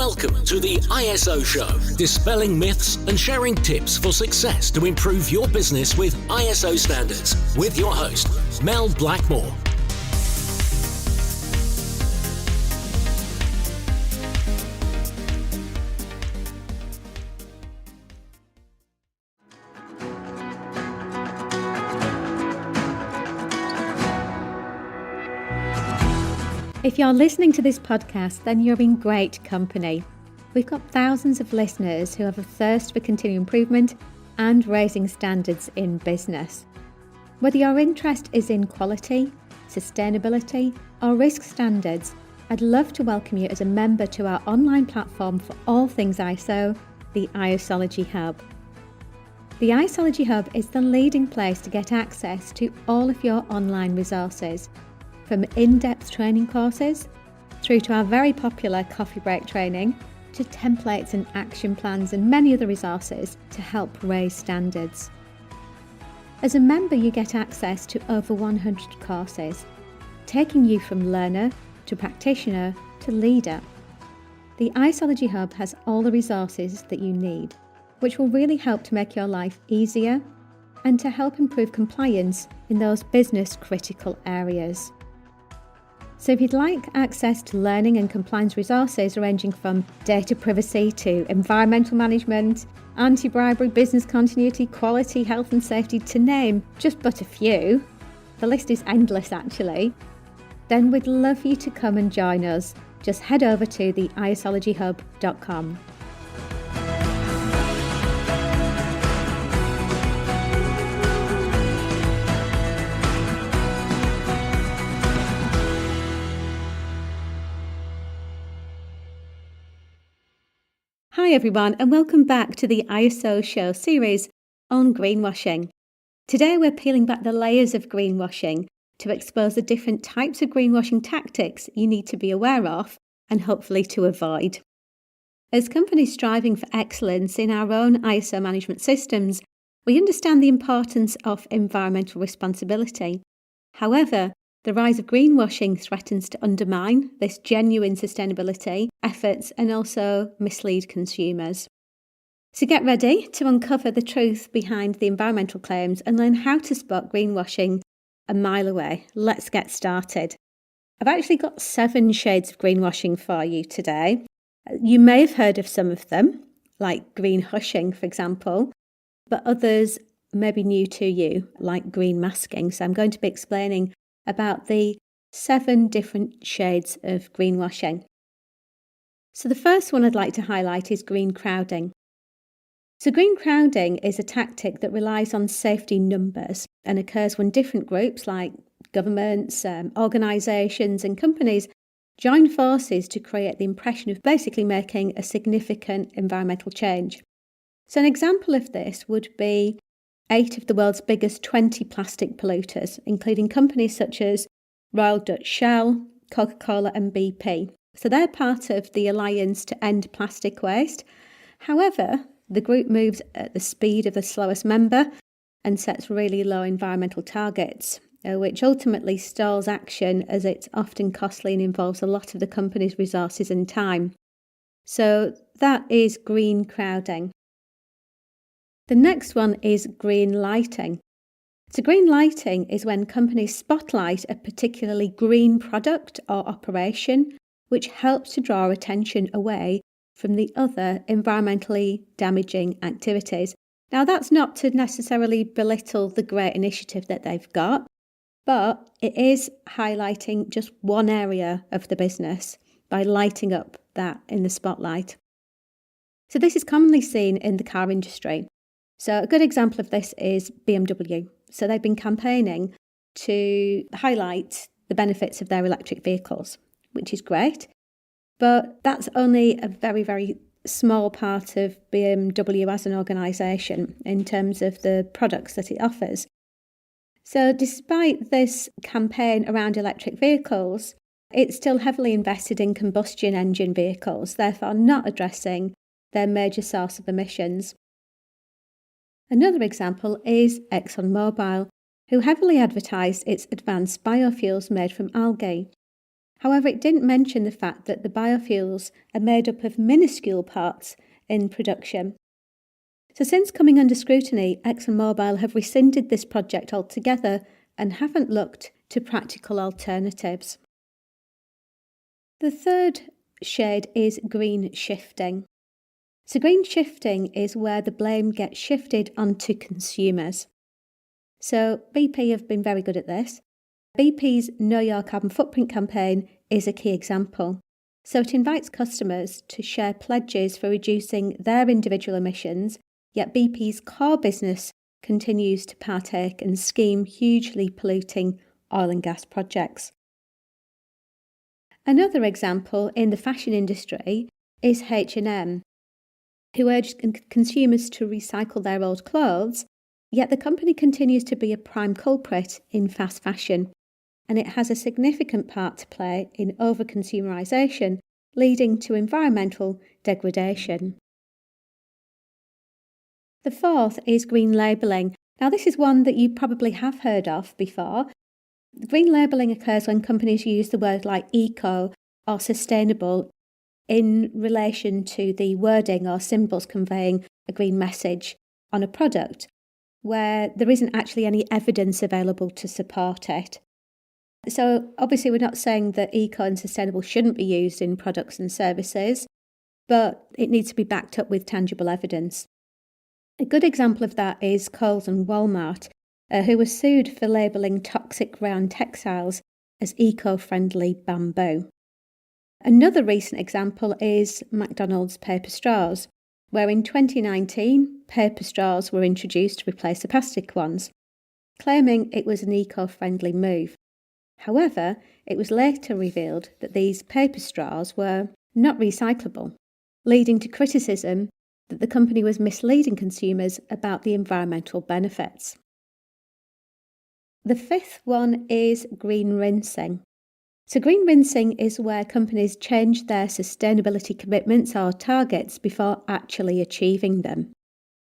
Welcome to the ISO Show, dispelling myths and sharing tips for success to improve your business with ISO standards, with your host, Mel Blackmore. If you're listening to this podcast, then you're in great company. We've got thousands of listeners who have a thirst for continuous improvement and raising standards in business. Whether your interest is in quality, sustainability, or risk standards, I'd love to welcome you as a member to our online platform for all things ISO, the ISOlogy Hub. The ISOlogy Hub is the leading place to get access to all of your online resources, from in-depth training courses through to our very popular coffee break training, to templates and action plans and many other resources to help raise standards. As a member, you get access to over 100 courses, taking you from learner to practitioner to leader. The ISOlogy Hub has all the resources that you need, which will really help to make your life easier and to help improve compliance in those business critical areas. So if you'd like access to learning and compliance resources ranging from data privacy to environmental management, anti-bribery, business continuity, quality, health and safety, to name just but a few, the list is endless actually, then we'd love you to come and join us. Just head over to the isologyhub.com. Hi everyone, and welcome back to the ISO Show series on greenwashing. Today we're peeling back the layers of greenwashing to expose the different types of greenwashing tactics you need to be aware of and hopefully to avoid. As companies striving for excellence in our own ISO management systems, we understand the importance of environmental responsibility. However, the rise of greenwashing threatens to undermine this genuine sustainability efforts and also mislead consumers. So get ready to uncover the truth behind the environmental claims and learn how to spot greenwashing a mile away. Let's get started. I've actually got 7 shades of greenwashing for you today. You may have heard of some of them, like green hushing, for example, but others may be new to you, like green masking. So I'm going to be explaining about the 7 different shades of greenwashing. So the first one I'd like to highlight is green crowding. So green crowding is a tactic that relies on safety numbers and occurs when different groups like governments, organisations and companies join forces to create the impression of basically making a significant environmental change. So an example of this would be 8 of the world's biggest 20 plastic polluters, including companies such as Royal Dutch Shell, Coca-Cola and BP. So they're part of the Alliance to End Plastic Waste. However, the group moves at the speed of the slowest member and sets really low environmental targets, which ultimately stalls action as it's often costly and involves a lot of the company's resources and time. So that is green crowding. The next one is green lighting. So green lighting is when companies spotlight a particularly green product or operation, which helps to draw attention away from the other environmentally damaging activities. Now that's not to necessarily belittle the great initiative that they've got, but it is highlighting just one area of the business by lighting up that in the spotlight. So this is commonly seen in the car industry. So a good example of this is BMW. So they've been campaigning to highlight the benefits of their electric vehicles, which is great. But that's only a very, very small part of BMW as an organisation in terms of the products that it offers. So despite this campaign around electric vehicles, it's still heavily invested in combustion engine vehicles, therefore not addressing their major source of emissions. Another example is ExxonMobil, who heavily advertised its advanced biofuels made from algae. However, it didn't mention the fact that the biofuels are made up of minuscule parts in production. So since coming under scrutiny, ExxonMobil have rescinded this project altogether and haven't looked to practical alternatives. The third shade is green shifting. So green shifting is where the blame gets shifted onto consumers. So BP have been very good at this. BP's Know Your Carbon Footprint campaign is a key example. So it invites customers to share pledges for reducing their individual emissions, yet BP's core business continues to partake and scheme hugely polluting oil and gas projects. Another example in the fashion industry is H&M, who urge consumers to recycle their old clothes, yet the company continues to be a prime culprit in fast fashion, and it has a significant part to play in over-consumerisation, leading to environmental degradation. The fourth is green labelling. Now, this is one that you probably have heard of before. Green labelling occurs when companies use the word like eco or sustainable in relation to the wording or symbols conveying a green message on a product, where there isn't actually any evidence available to support it. So obviously we're not saying that eco and sustainable shouldn't be used in products and services, but it needs to be backed up with tangible evidence. A good example of that is Coles and Walmart, who were sued for labelling toxic rayon textiles as eco-friendly bamboo. Another recent example is McDonald's paper straws, where in 2019 paper straws were introduced to replace the plastic ones, claiming it was an eco-friendly move. However, it was later revealed that these paper straws were not recyclable, leading to criticism that the company was misleading consumers about the environmental benefits. The fifth one is green rinsing. So green rinsing is where companies change their sustainability commitments or targets before actually achieving them.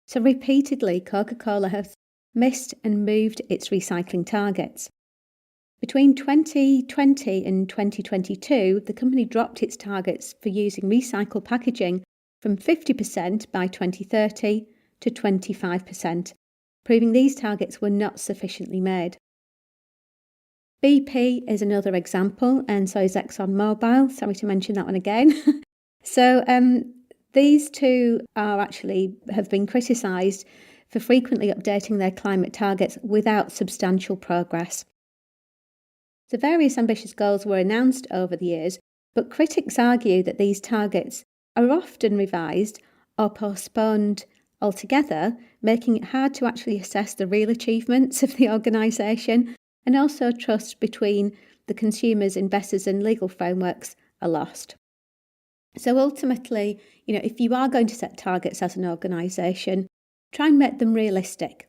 So repeatedly, Coca-Cola has missed and moved its recycling targets. Between 2020 and 2022, the company dropped its targets for using recycled packaging from 50% by 2030 to 25%, proving these targets were not sufficiently made. BP is another example, and so is ExxonMobil. Sorry to mention that one again. So these two have been criticised for frequently updating their climate targets without substantial progress. The various ambitious goals were announced over the years, but critics argue that these targets are often revised or postponed altogether, making it hard to actually assess the real achievements of the organisation, and also trust between the consumers, investors and legal frameworks are lost. So ultimately, if you are going to set targets as an organisation, try and make them realistic.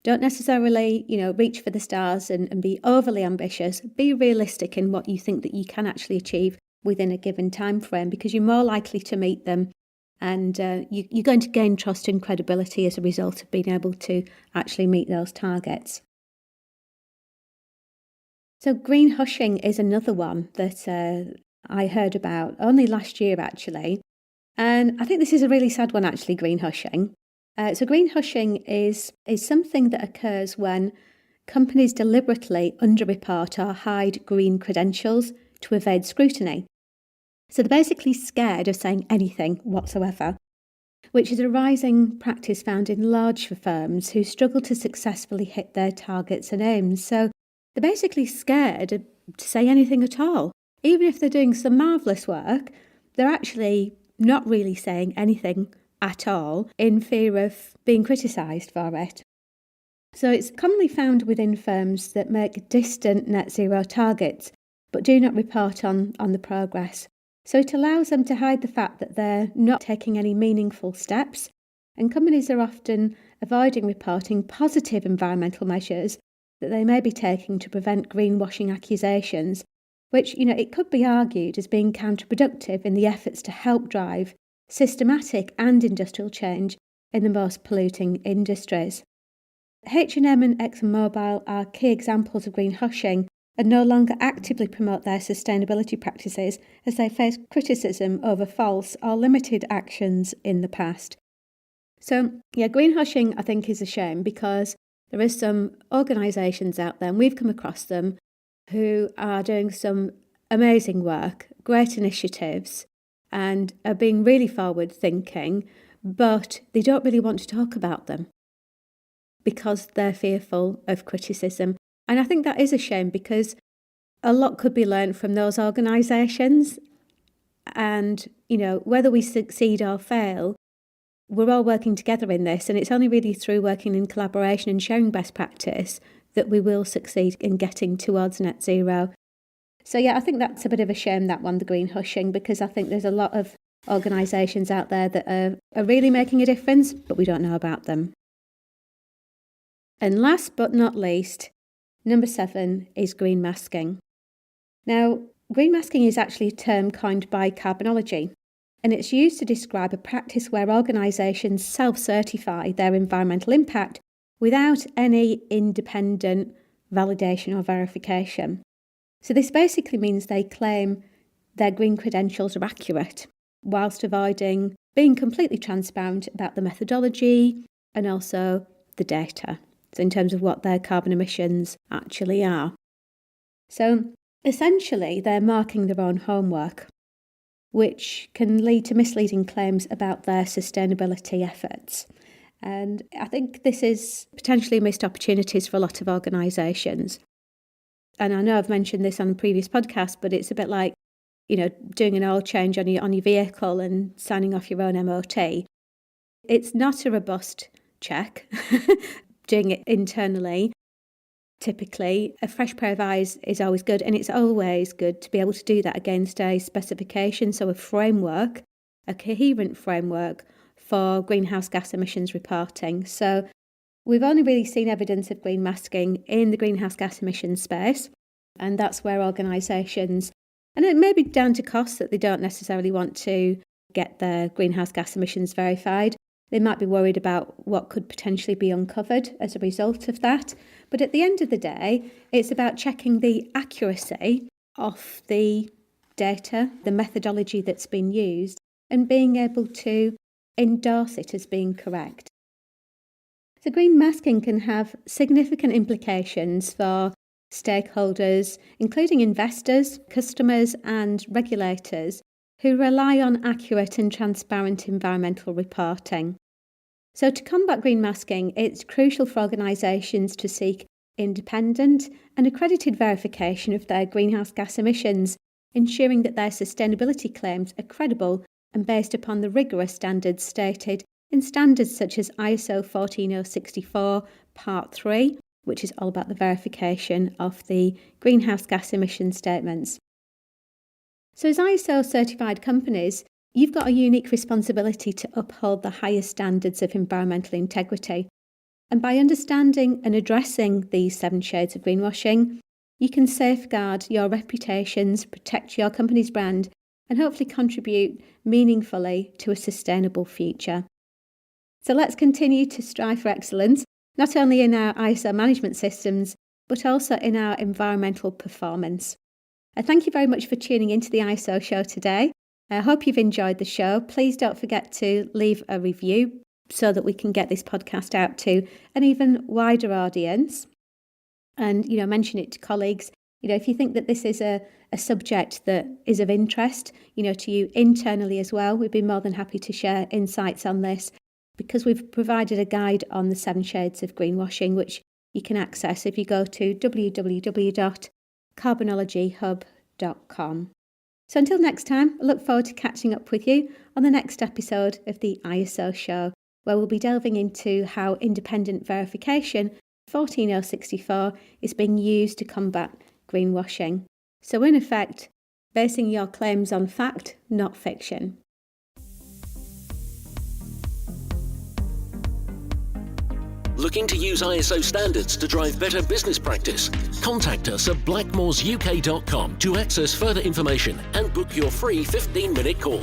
Don't necessarily, reach for the stars and be overly ambitious. Be realistic in what you think that you can actually achieve within a given time frame, because you're more likely to meet them, and you're going to gain trust and credibility as a result of being able to actually meet those targets. So green hushing is another one that I heard about only last year, actually. And I think this is a really sad one, actually, green hushing. So green hushing is something that occurs when companies deliberately underreport or hide green credentials to evade scrutiny. So they're basically scared of saying anything whatsoever, which is a rising practice found in large firms who struggle to successfully hit their targets and aims. So they're basically scared to say anything at all. Even if they're doing some marvellous work, they're actually not really saying anything at all in fear of being criticised for it. So it's commonly found within firms that make distant net zero targets but do not report on the progress. So it allows them to hide the fact that they're not taking any meaningful steps, and companies are often avoiding reporting positive environmental measures that they may be taking to prevent greenwashing accusations, which, it could be argued as being counterproductive in the efforts to help drive systematic and industrial change in the most polluting industries. H&M and ExxonMobil are key examples of green hushing, and no longer actively promote their sustainability practices as they face criticism over false or limited actions in the past. So, greenwashing I think is a shame because there is some organisations out there, and we've come across them, who are doing some amazing work, great initiatives, and are being really forward-thinking, but they don't really want to talk about them because they're fearful of criticism. And I think that is a shame because a lot could be learned from those organisations. And, whether we succeed or fail, we're all working together in this. And it's only really through working in collaboration and sharing best practice that we will succeed in getting towards net zero. So, I think that's a bit of a shame, that one, the greenwashing, because I think there's a lot of organisations out there that are really making a difference, but we don't know about them. And last but not least, number 7 is green masking. Now, green masking is actually a term coined by Carbonology, and it's used to describe a practice where organisations self-certify their environmental impact without any independent validation or verification. So this basically means they claim their green credentials are accurate, whilst avoiding being completely transparent about the methodology and also the data, so in terms of what their carbon emissions actually are. So essentially, they're marking their own homework, which can lead to misleading claims about their sustainability efforts. And I think this is potentially missed opportunities for a lot of organisations. And I know I've mentioned this on a previous podcast, but it's a bit like, doing an oil change on your vehicle and signing off your own MOT. It's not a robust check, doing it internally. Typically, a fresh pair of eyes is always good, and it's always good to be able to do that against a specification, so a framework, a coherent framework for greenhouse gas emissions reporting. So we've only really seen evidence of green masking in the greenhouse gas emissions space, and that's where organisations, and it may be down to costs, that they don't necessarily want to get their greenhouse gas emissions verified. They might be worried about what could potentially be uncovered as a result of that. But at the end of the day, it's about checking the accuracy of the data, the methodology that's been used, and being able to endorse it as being correct. So green masking can have significant implications for stakeholders, including investors, customers, and regulators who rely on accurate and transparent environmental reporting. So to combat green masking, it's crucial for organisations to seek independent and accredited verification of their greenhouse gas emissions, ensuring that their sustainability claims are credible and based upon the rigorous standards stated in standards such as ISO 14064 Part 3, which is all about the verification of the greenhouse gas emission statements. So as ISO certified companies, you've got a unique responsibility to uphold the highest standards of environmental integrity. And by understanding and addressing these 7 shades of greenwashing, you can safeguard your reputations, protect your company's brand, and hopefully contribute meaningfully to a sustainable future. So let's continue to strive for excellence, not only in our ISO management systems, but also in our environmental performance. I thank you very much for tuning into the ISO show today. I hope you've enjoyed the show. Please don't forget to leave a review so that we can get this podcast out to an even wider audience. And, mention it to colleagues. If you think that this is a subject that is of interest, to you internally as well, we'd be more than happy to share insights on this, because we've provided a guide on the 7 shades of greenwashing, which you can access if you go to www.carbonologyhub.com. So until next time, I look forward to catching up with you on the next episode of the ISO show, where we'll be delving into how independent verification 14064 is being used to combat greenwashing. So in effect, basing your claims on fact, not fiction. Looking to use ISO standards to drive better business practice? Contact us at blackmoresuk.com to access further information and book your free 15-minute call.